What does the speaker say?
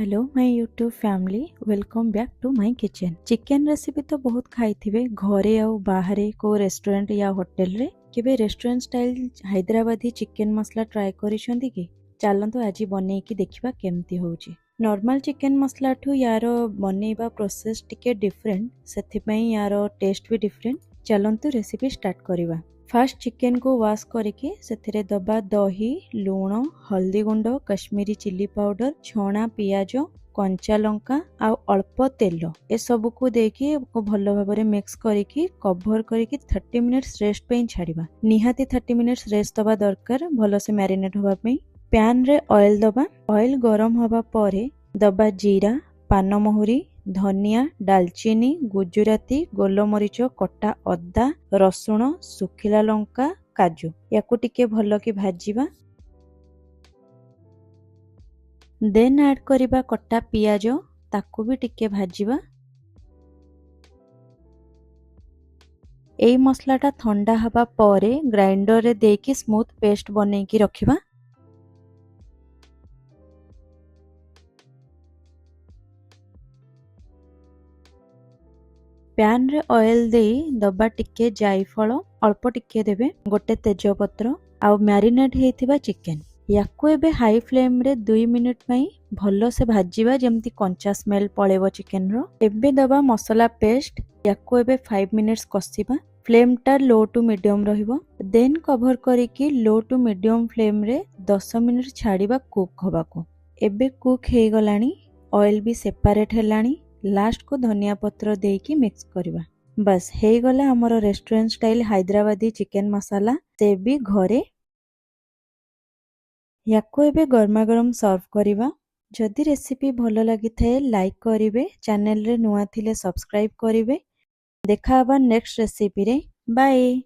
Hello my YouTube family welcome back to my kitchen. Chicken recipe तो बहुत खाई थे घरे आ बाहरे को रेस्टोरेंट या होटल रे केबे रेस्टोरेंट स्टाइल हैदराबादी चिकन मसला ट्राए करिसेंती कि चलतो आज बनेकी देखिबा केमती होउची। नॉर्मल चिकन मसला ठू यार बनेबा प्रोसेस टिके डिफरेंट सेथिपई यार टेस्ट भी डिफरेंट। चलतो रेसिपी स्टार्ट करिबा। फास्ट चिकन को वाश करके सेथिरे दबा दही लूण हल्दी गुंड कश्मीरी चिली पाउडर छणा पियाज कंचा लंका आ अल्प तेल ए सब को देकी भल भाव मिक्स करके कभर करके 30 मिनिट्स रेस्ट पे छाड़िबा। निहाती 30 मिनिट्स रेस्ट दबा दरकार भल से मैरिनेट होबा पई। पैन रे ऑयल दबा। ऑयल गरम होबा परे दबा जीरा पान महुरी धनिया डालचीनी गुजराती गोलमरीच कटा अदा रसुण सुखिला लंका काजू याकू टिके भल कि भाजिबा। देन ऐड करिबा कटा पियाज ताकू भी टिके भाजिबा। एई मसलाटा ठंडा हबा परे ग्राइंडर रे देकी स्मूथ पेस्ट बनेकी रखिबा। पैन रे ऑयल दे दबा टिके जायफल अल्प टिके देबे गोटे तेजपत्र आ मैरिनेट हेथिबा चिकन याकू एबे हाई फ्लेम रे 2 मिनिट पई भलो से भाजीबा जेमती कंचा स्मेल पळेबो चिकन रो। एबे दबा मसाला पेस्ट याकू एबे 5 मिनिट्स कसिबा। फ्लेम टा लो टू मीडियम रहिबो। देन कवर करिकी लो टू मीडियम फ्लेम रे 10 मिनिट छाड़िबा कुक होबाको। एबे कुक हे गलानी ऑयल भी सेपरेट हेलानी। लास्ट को धनिया पत्र देकी मिक्स करवा। बस हे गला हमरो रेस्टोरेंट स्टाइल हैदराबादी चिकन मसाला से भी घरे। याको एबे गरमा गरम सर्व करवा। जदि रेसिपी भलो लगी थे लाइक करिवे चैनल रे नुआ थिले सब्सक्राइब करिवे। देखा हबा नेक्स्ट रेसिपी रे। बाय।